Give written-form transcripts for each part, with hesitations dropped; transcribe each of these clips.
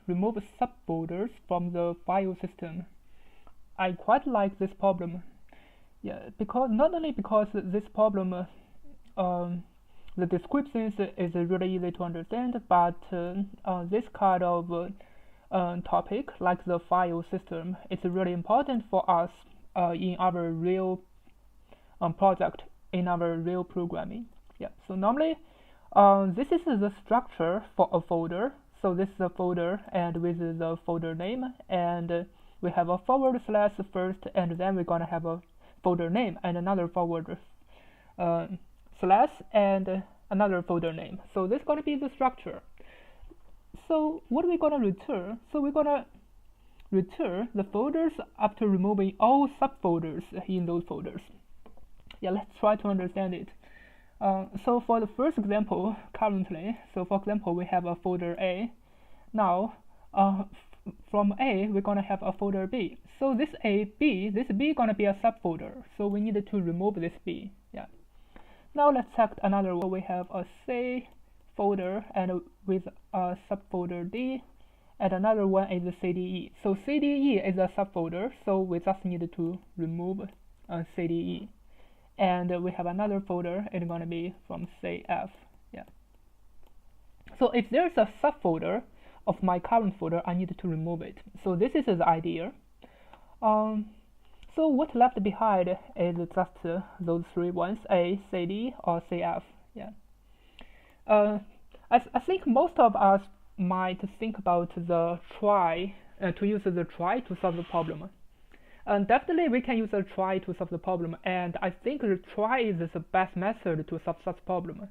remove subfolders from the file system. I quite like this problem. Yeah, because not only because this problem the descriptions is really easy to understand, but this kind of topic, like the file system, is really important for us in our real project, in our real programming. Yeah. So normally, this is the structure for a folder. So this is a folder, and with the folder name, and we have a forward slash first, and then we're gonna have a folder name and another forward slash and another folder name. So this is going to be the structure. So what are we going to return? So we're going to return the folders after removing all subfolders in those folders. Yeah, let's try to understand it. So for the first example, currently, so for example, we have a folder A. Now, from A, we're going to have a folder B. So this B is going to be a subfolder. So we need to remove this B. Yeah. Now let's check another one. We have a C folder and with a subfolder D, and another one is CDE. So CDE is a subfolder, so we just need to remove CDE. And we have another folder, it's going to be from CF. Yeah. So if there's a subfolder of my current folder, I need to remove it. So this is the idea. So what left behind is just those three ones, A, CD, or CF. Yeah. I think most of us might think about the trie, to use the trie to solve the problem. Definitely we can use a trie to solve the problem, and I think the trie is the best method to solve such problem.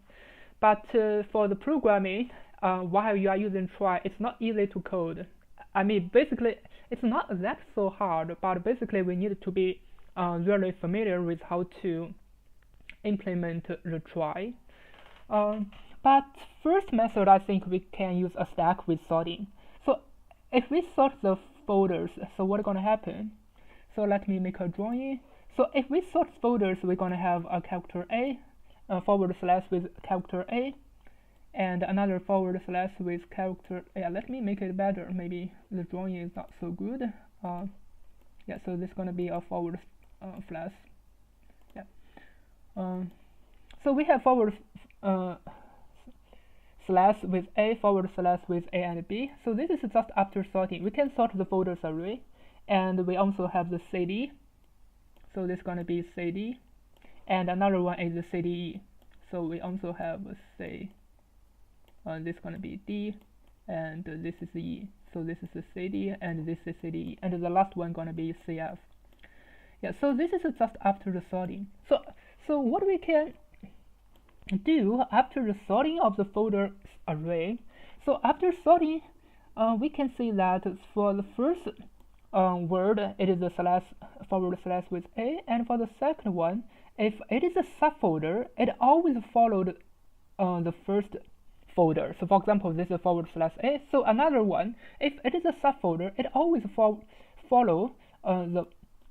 But for the programming, while you are using trie, it's not easy to code. I mean, basically, it's not that so hard, but basically we need to be really familiar with how to implement the trie. But first method, I think we can use a stack with sorting. So if we sort the folders, so what's going to happen? So let me make a drawing. So if we sort folders, we're going to have a character A, forward slash with character A, and another forward slash with character. Yeah, let me make it better. Maybe the drawing is not so good. Yeah, so this is going to be a forward slash. Yeah. So we have forward slash with A, forward slash with A and B. So this is just after sorting. We can sort the folders array, and we also have the CD. So this is going to be CD, and another one is the CDE. So we also have C. This is going to be D, and this is E. So this is the CD, and this is CDE, and the last one going to be CF. Yeah. So this is just after the sorting. So what we can do after the sorting of the folder array. So after sorting, we can see that for the first word, it is a slash forward slash with A, and for the second one, if it is a subfolder, it always followed the first folder. So for example, this is forward slash A. So another one, if it is a subfolder, it always follow the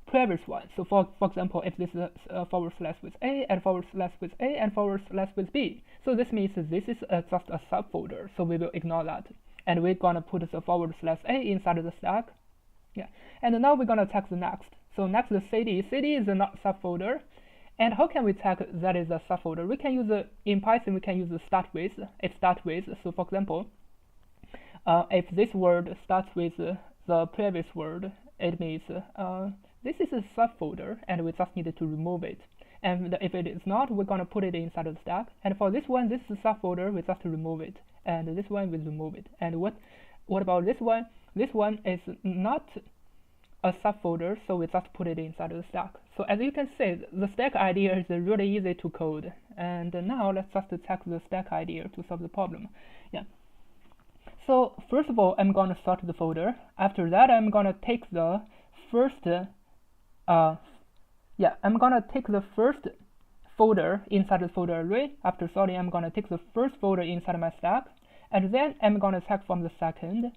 previous one. So for example, if this is a forward slash with A and forward slash with A and forward slash with B, so this means this is just a subfolder. So we will ignore that, and we're gonna put the forward slash A inside of the stack. Yeah, and now we're gonna check the next. So next, the CD. CD is not subfolder. And how can we check that is a subfolder? We can use in Python. We can use the start with. It starts with. So for example, if this word starts with the previous word, it means this is a subfolder, and we just need to remove it. And if it is not, we're gonna put it inside of the stack. And for this one, this is a subfolder. We just remove it, and this one we remove it. And what about this one? This one is not a subfolder, so we just put it inside of the stack. So as you can see, the stack idea is really easy to code. And now let's just check the stack idea to solve the problem. Yeah. So first of all, I'm gonna sort the folder. After that, I'm gonna take the first. I'm gonna take the first folder inside the folder array. After sorting, I'm gonna take the first folder inside my stack, and then I'm gonna check from the second.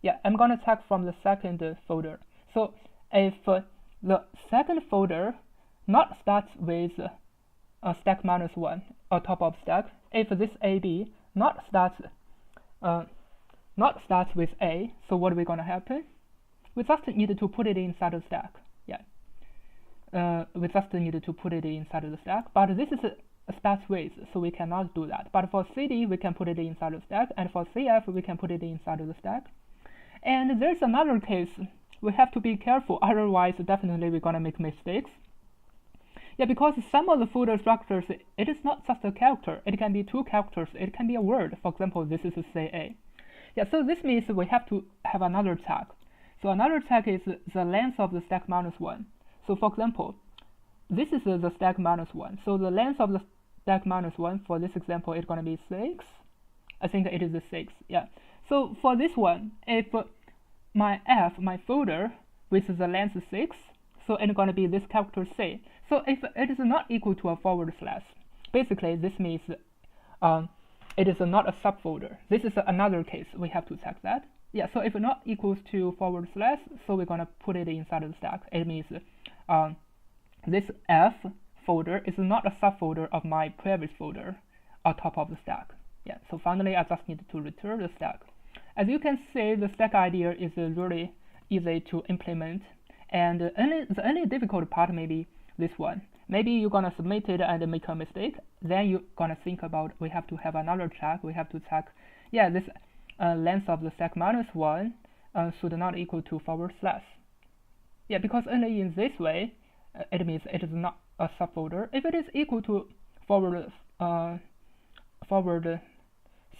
Yeah, I'm gonna check from the second folder. So if the second folder not starts with stack -1 on top of stack, if this AB not starts not starts with A, so what are we gonna happen? We just need to put it inside the stack. Yeah. We just need to put it inside the stack, but this is a starts with, so we cannot do that. But for CD, we can put it inside the stack, and for CF, we can put it inside the stack. And there's another case. We have to be careful, otherwise definitely we're gonna make mistakes. Yeah, because some of the folder structures, it is not just a character. It can be two characters. It can be a word. For example, this is a CA. Yeah, so this means we have to have another tag. So another tag is the length of the stack minus 1. So for example, this is the stack minus 1. So the length of the stack minus 1 for this example is going to be 6. I think it is a 6. Yeah. So for this one, if my folder with the length 6, so it's going to be this character C. So if it is not equal to a forward slash, basically this means it is not a subfolder. This is another case. We have to check that. Yeah, so if not equals to forward slash, so we're going to put it inside the stack. It means this F folder is not a subfolder of my previous folder on top of the stack. Yeah, so finally I just need to return the stack. As you can see, the stack idea is really easy to implement, and the only difficult part may be this one. Maybe you're gonna submit it and make a mistake. Then you're gonna think about, we have to have another check. We have to check, yeah, this length of the stack minus 1 should not equal to forward slash. Yeah, because only in this way it means it is not a subfolder. If it is equal to forward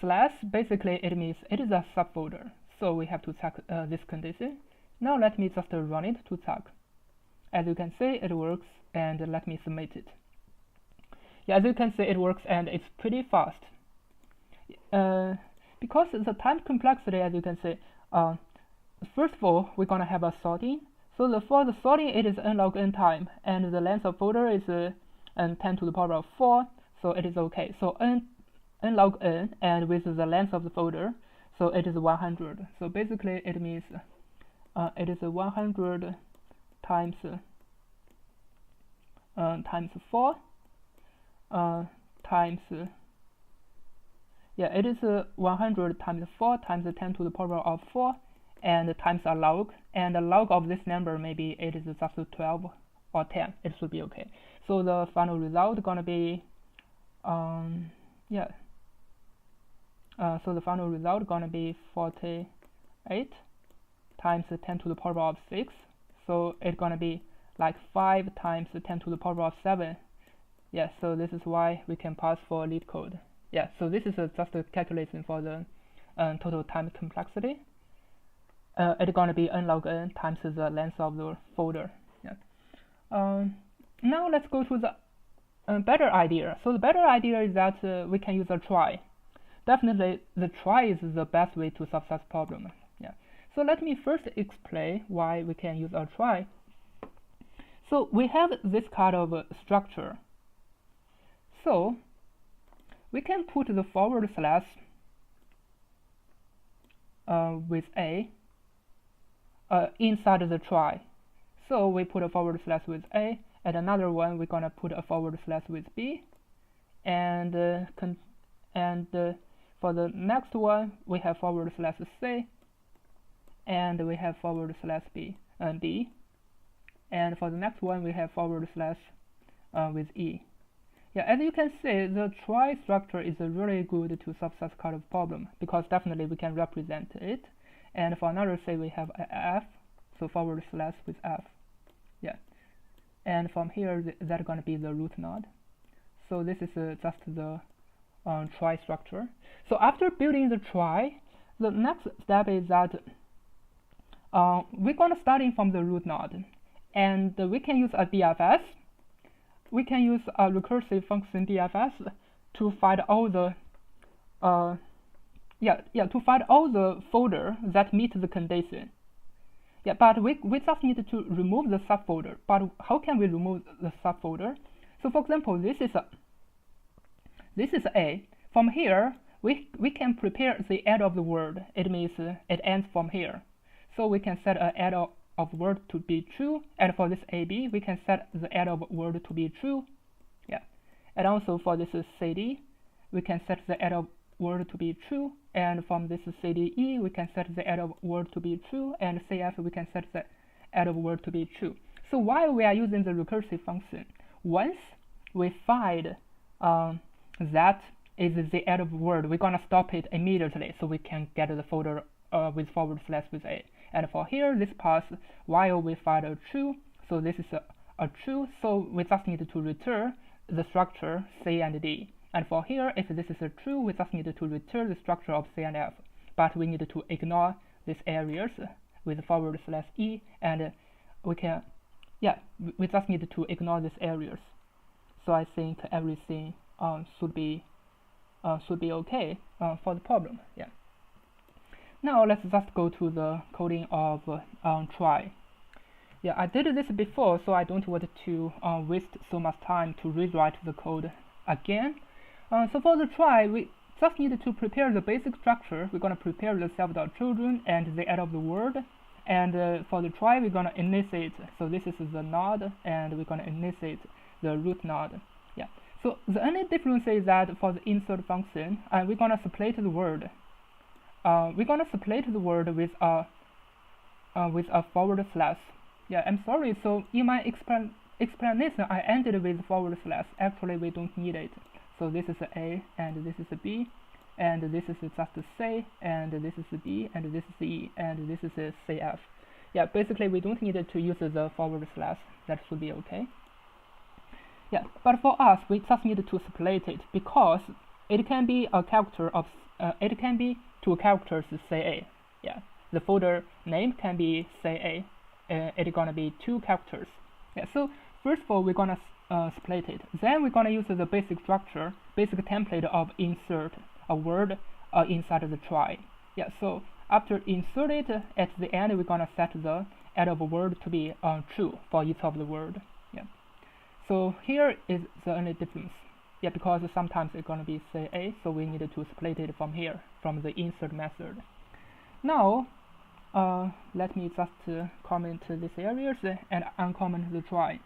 slash, basically it means it is a subfolder. So we have to check this condition. Now let me just run it to check. As you can see, it works, and let me submit it. Yeah, as you can see, it works and it's pretty fast. Because the time complexity, as you can see, first of all, we're gonna have a sorting. So for the sorting, it is n log n time, and the length of folder is 10 to the power of 4, so it is okay. So n log n, and with the length of the folder, so it is 100. So basically, it means it is 100 times 4 times, yeah, it is 100 times 4 times 10 to the power of 4, and times a log, and the log of this number, maybe it is just 12 or 10. It should be okay. So the final result gonna be yeah, so the final result gonna be 48 times 10 to the power of 6. So it's gonna be like 5 times 10 to the power of 7. Yeah, so this is why we can pass for Leetcode. Yeah, so this is just a calculation for the total time complexity. It's gonna be n log n times the length of the folder. Yeah. Now let's go to the better idea. So the better idea is that we can use a trie. Definitely, the trie is the best way to solve such problem. Yeah. So let me first explain why we can use a trie. So we have this kind of structure. So we can put the forward slash with A inside the trie. So we put a forward slash with A, and another one we're gonna put a forward slash with B, and for the next one we have forward slash C, and we have forward slash B and D, and for the next one we have forward slash with E. Yeah, as you can see, the trie structure is really good to solve such kind of problem, because definitely we can represent it. And for another, say we have a F, so forward slash with F. Yeah, and from here that's going to be the root node. So this is just the trie structure. So after building the trie, the next step is that we're going to start from the root node, and we can use a DFS. We can use a recursive function DFS to find all the to find all the folder that meet the condition. Yeah, but we just need to remove the subfolder. But how can we remove the subfolder? So for example, this is A. From here, we can prepare the end of the word. It means it ends from here. So we can set an end of word to be true, and for this AB, we can set the end of word to be true. Yeah, and also for this CD, we can set the end of word to be true, and from this CDE we can set the add of word to be true, and CF we can set the add of word to be true. So while we are using the recursive function, once we find that is the add of word, we're gonna stop it immediately so we can get the folder with forward slash with a. And for here, this pass, while we find a true, so this is a true, so we just need to return the structure C and D. And for here, if this is a true, we just need to return the structure of C and F. But we need to ignore these areas with forward slash E, and we can, yeah, we just need to ignore these areas. So I think everything should be okay for the problem. Yeah. Now let's just go to the coding of trie. Yeah, I did this before, so I don't want to waste so much time to rewrite the code again. So for the trie, we just need to prepare the basic structure. We're going to prepare the self.children and the add of the word. And for the trie, we're going to initiate. So this is the node, and we're going to initiate the root node. Yeah. So the only difference is that for the insert function, we're going to split the word. We're going to split the word with a forward slash. Yeah, I'm sorry. So in my explanation, I ended with forward slash. Actually, we don't need it. So this is A, and this is B, and this is just C, and this is D, and this is E, and this is CF. Yeah, basically we don't need to use the forward slash. That should be okay. Yeah, but for us, we just need to split it because it can be a character of it can be two characters CA. Yeah, the folder name can be CA. It's gonna be two characters. Yeah, so first of all, we're gonna split it. Then we're gonna use the basic structure, basic template of insert a word inside of the trie. Yeah, so after insert it, at the end we're gonna set the add of a word to be true for each of the word. Yeah. So here is the only difference. Yeah, because sometimes it's gonna be CA, so we need to split it from here, from the insert method. Now, let me just comment these areas and uncomment the trie.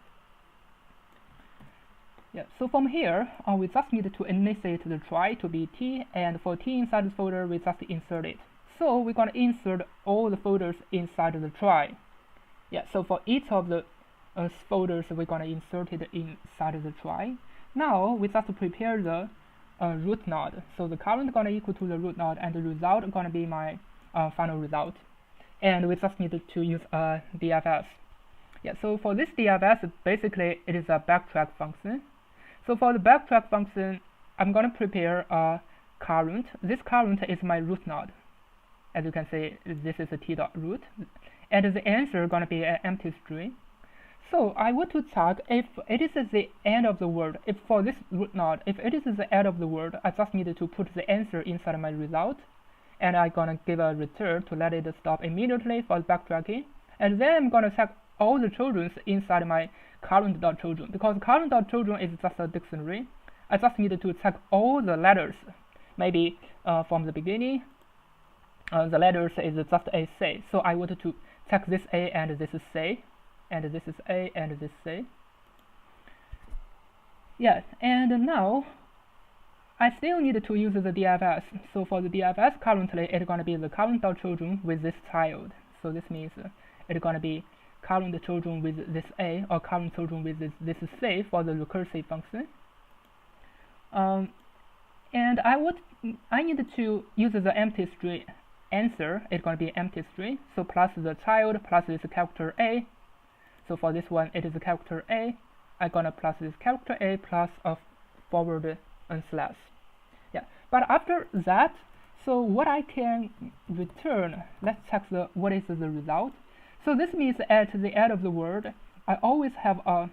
Yeah, so from here, we just need to initiate the trie to be T, and for T inside the folder, we just insert it. So we're going to insert all the folders inside the trie. Yeah, so for each of the folders, we're going to insert it inside the trie. Now, we just prepare the root node. So the current going to equal to the root node, and the result going to be my final result. And we just need to use a DFS. Yeah, so for this DFS, basically it is a backtrack function. So for the backtrack function, I'm going to prepare a current. This current is my root node. As you can see, this is a t.root. And the answer is going to be an empty string. So I want to check if it is the end of the word. If for this root node, if it is the end of the word, I just need to put the answer inside my result. And I'm going to give a return to let it stop immediately for the backtracking. And then I'm going to check all the children inside my current.children, because current.children is just a dictionary. I just needed to check all the letters. Maybe from the beginning, the letters is just a C. So I wanted to check this A and this is C, and this is A and this C. Yeah, and now I still need to use the DFS. So for the DFS, currently it's going to be the current.children with this child. So this means it's going to be current children with this A, or current children with this C for the recursive function. And I need to use the empty string answer. It's going to be empty string. So plus the child plus this character A. So for this one, it is the character A. I'm gonna plus this character A plus a forward slash. Yeah. But after that, so what I can return? Let's check what is the result. So this means at the end of the word, I always have a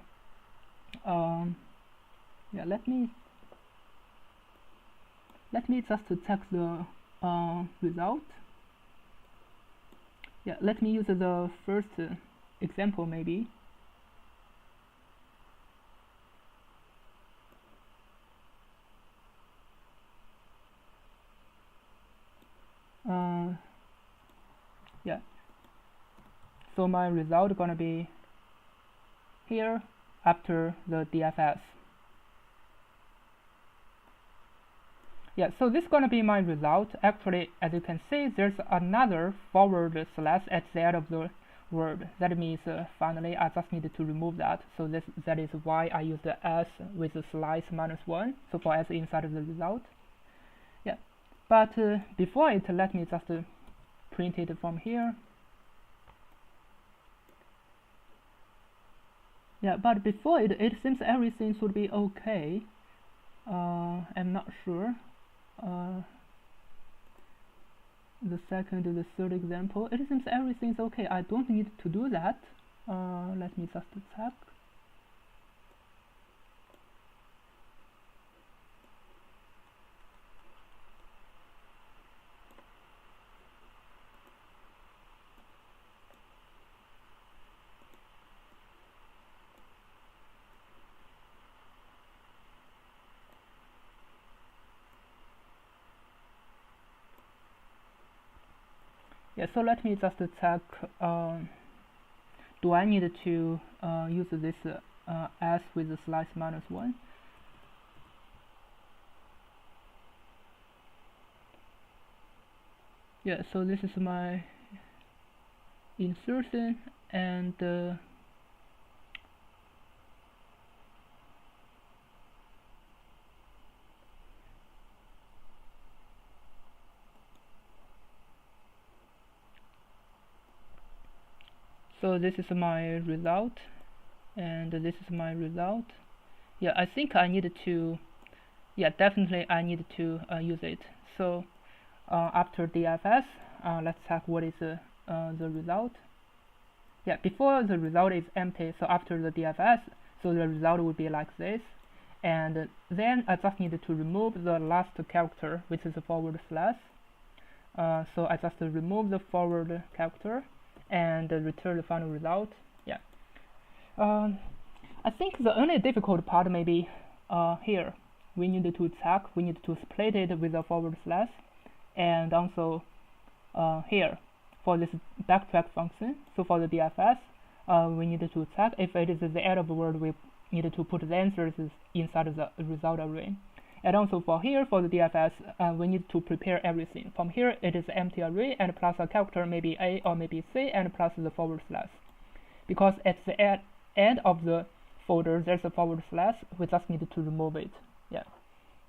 yeah. Let me just check the result. Yeah, let me use the first example maybe. Yeah. So my result gonna be here after the DFS. Yeah, so this is going to be my result. Actually, as you can see, there's another forward slash at the end of the word. That means finally I just needed to remove that. So that is why I use the s with the slice -1. So for s inside of the result. Yeah, but before it, let me just print it from here. Yeah, but before it seems everything should be okay. I'm not sure. The second, the third example, it seems everything's okay. I don't need to do that. Let me just check. Yeah, so let me just check. Do I need to use this s with the slice -1? Yeah, so this is my insertion, and so this is my result, and this is my result. Yeah, I think I need to, yeah, definitely I need to use it. So after DFS, let's check what is the result. Yeah, before the result is empty, so after the DFS, so the result would be like this. And then I just need to remove the last character, which is the forward slash. So I just remove the forward character and return the final result. Yeah. I think the only difficult part may be here. We need to check, we need to split it with a forward slash, and also here for this backtrack function. So for the DFS, we need to check if it is the end of the word, we need to put the answers inside of the result array. And also for here, for the DFS, we need to prepare everything. From here, it is empty array and plus a character, maybe A or maybe C, and plus the forward slash. Because at the end of the folder, there's a forward slash, we just need to remove it. Yeah.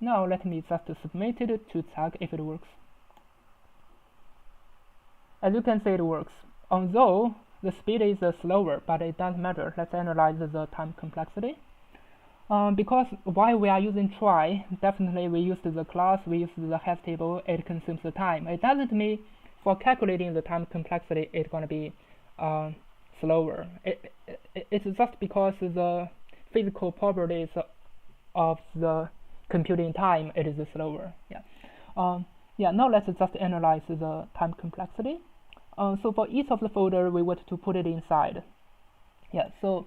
Now let me just submit it to check if it works. As you can see, it works. Although the speed is slower, but it doesn't matter. Let's analyze the time complexity. Because while we are using trie, definitely we use the class, we use the hash table, it consumes the time. It doesn't mean for calculating the time complexity, it's going to be slower. It's just because the physical properties of the computing time, it is slower. Yeah. Yeah. Now let's just analyze the time complexity. So for each of the folder, we want to put it inside. Yeah. So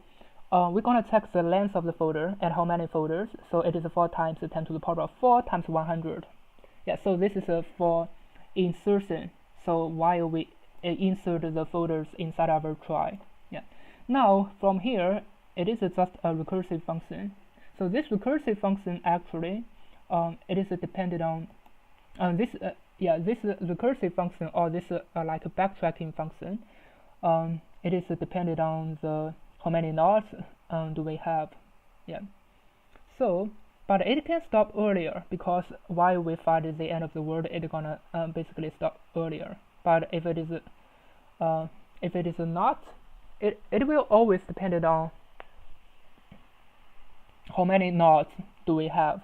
we're going to check the length of the folder and how many folders. So it is 4 times 10 to the power of 4 times 100. Yeah, so this is for insertion. So while we insert the folders inside our trie. Yeah. Now from here, it is just a recursive function. So this recursive function actually, it is dependent on this. This recursive function, or this like a backtracking function. It is dependent on the how many nodes do we have. Yeah. So, but it can stop earlier because while we find the end of the word, it's gonna basically stop earlier. But if it is not, it will always depend on how many nodes do we have.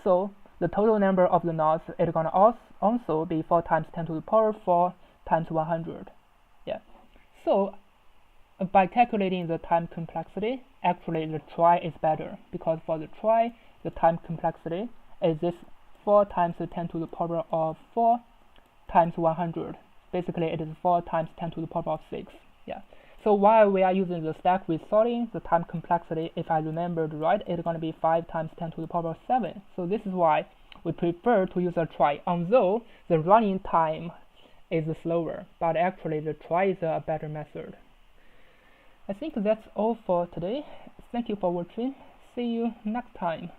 So the total number of the nodes is gonna also be 4 times 10 to the power 4 times 100. Yeah. So by calculating the time complexity, actually the trie is better, because for the trie, the time complexity is this 4 times 10 to the power of 4 times 100. Basically, it is 4 times 10 to the power of 6. Yeah. So while we are using the stack with sorting, the time complexity, if I remembered right, it's going to be 5 times 10 to the power of 7. So this is why we prefer to use a trie, although the running time is slower, but actually the trie is a better method. I think that's all for today. Thank you for watching. See you next time.